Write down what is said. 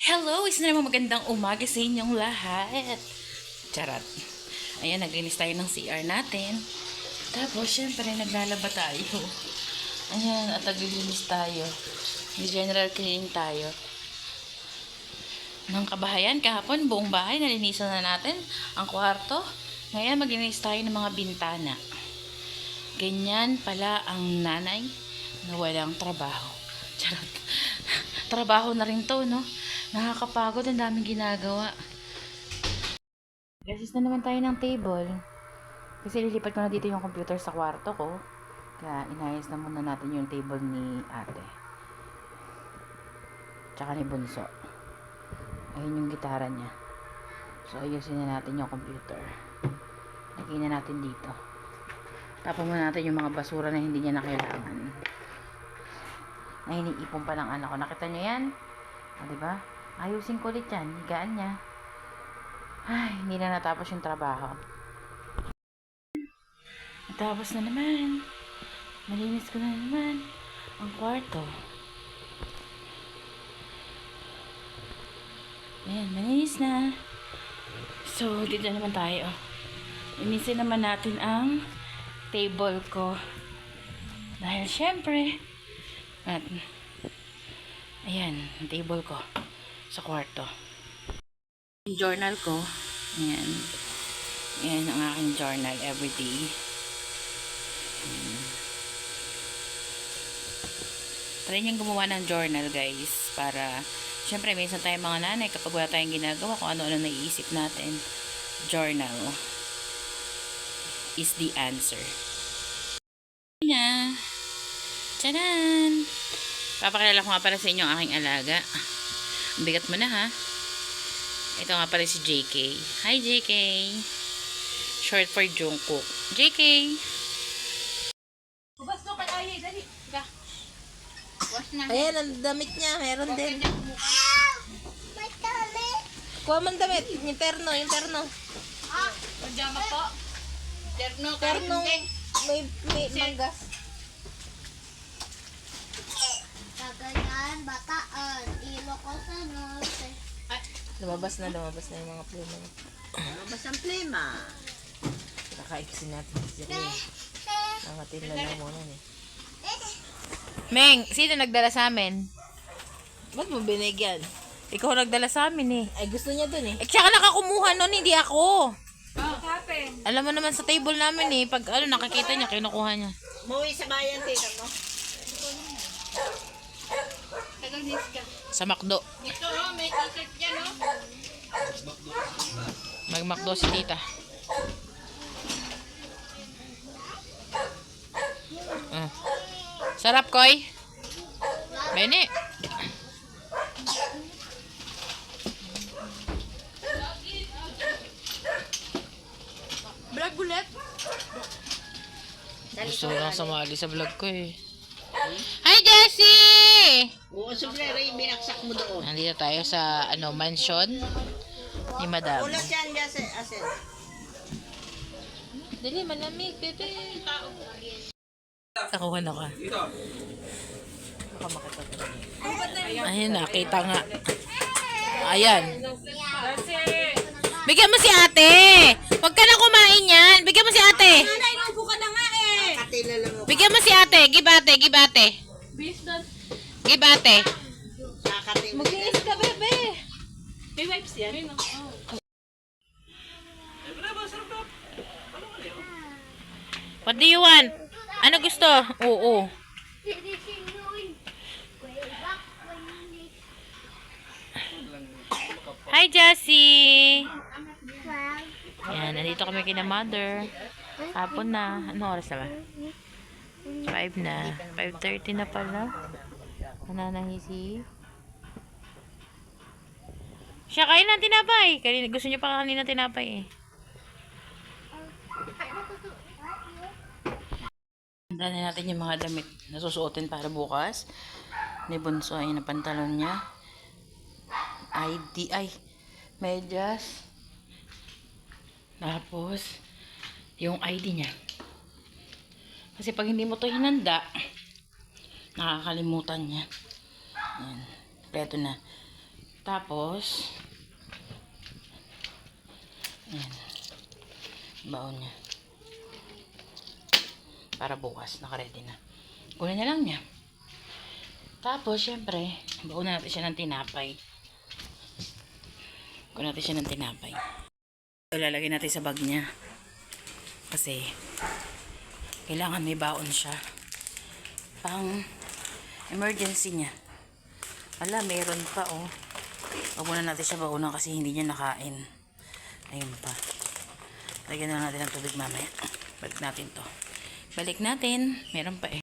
Hello! Isa na naman magandang umaga sa inyong lahat. Charot. Ayan, naglinis tayo ng CR natin. Tapos, syempre, naglalaba tayo. Ayan, at naglilinis tayo. General cleaning tayo. Ng kabahayan, kahapon, buong bahay, nalinisan na natin ang kwarto. Ngayon, maglinis tayo ng mga bintana. Ganyan pala ang nanay na walang trabaho. Charot. Trabaho na rin to, no? Nakakapagod, ang daming ginagawa. Gasis na naman tayo ng table. Kasi lilipat ko na dito yung computer sa kwarto ko. Kaya inayos na muna natin yung table ni ate. Tsaka ni Bunso. Ayun yung gitara niya. So ayusin na natin yung computer. Lagay na natin dito. Tapon muna natin yung mga basura na hindi niya na kailangan. Na iniipon pa ng anak ko. Nakita niyo yan? O, diba? Ayusin ko ulit yan. Higaan niya. Ay, hindi na natapos yung trabaho. Natapos na naman. Malinis ko na naman ang kwarto. Ayan, malinis na. So, dito na naman tayo. Linisin naman natin ang table ko. Dahil syempre, at ayan, ang table ko sa kwarto. Yung journal ko, ayan. Ayan ang aking journal everyday. Try niyong gumawa ng journal, guys, para syempre minsan tayong mga nanay kapag wala tayong ginagawa kung ano-ano naiisip natin, journal is the answer. Na. Tcharan! Papakilala ko nga para sa inyo ang aking alaga. Ang bigat mo na, ha? Ito nga pala si JK. Hi, JK! Short for Jungkook. JK! Bubas no kay Aye, dali. Ka. Wash na. Ayan, ang damit niya. Meron din. May damit. Kuha man damit. Yung terno, yung terno. Pajama po. Terno. Terno. May manggas. Kagayan, bataan, ilo ko sa norte. Lumabas na yung mga pluma. Lumabas ang plema. Nakaiksin natin si Rin. Nangatin na lang muna eh. Meng, sino nagdala sa amin? Ba't mo binigyan? Ikaw nagdala sa amin, eh. Ay, gusto niya dun eh. Tsaka nakakumuha nun, hindi ako. What happened? Alam mo naman sa table namin, eh. Pag nakakita niya, kinukuha niya. Muwi sa bayan, tita mo. Tagalis ka. Sa McDo. Dito, oh, may t-shirt dyan, oh. Mag-McDo si tita. Sarap, Koy. Bene. Vlog ulit. Gusto ko lang sumali sa vlog ko, eh. Hi, Jessie! Oo, sublere, binaksak mo doon. Nandito tayo sa, mansion ni Madam. Ulat yan, Asen. Dali, malamig, bebe. Nakuha na ka. Ayun, nakita nga. Ayan. Bigyan mo si ate. Huwag ka na kumain yan. Bigyan mo si ate. Inuubo ka na nga, eh. Katila lang mo. Bigyan mo si ate. Give ate, give ate. Give ate. Kakatila. Maglinis ka, bebe. May wipes yan? Oh. What do you want? Ano gusto? Oo. Hi, Jessie. Yan, nandito kami kina mother. Hapon na. Ano oras na ba? 5 na. 5:30 na pala. Nananahisi. Siya, kain ng tinapay. Gusto niya pa kanina tinapay, eh. Handa na natin yung mga damit na susuotin para bukas. Ni Bunso ay na pantalon niya. Medyas. Tapos, yung ID niya. Kasi pag hindi mo to hinanda, nakakalimutan niya. Ayan. Peto na. Tapos, ayan, baon niya. Para bukas, nakaready na. Kunin na lang niya. Tapos, syempre, baon natin siya ng tinapay. Kunin natin siya ng tinapay. So, lalagay natin sa bag niya. Kasi, kailangan may baon siya. Pang emergency niya. Ala, mayroon pa, oh. Huwag muna natin siya baonan kasi hindi niya nakain. Ayun pa. Lagyan na natin ng tubig mamaya. Balik natin to. Balik natin. Meron pa eh.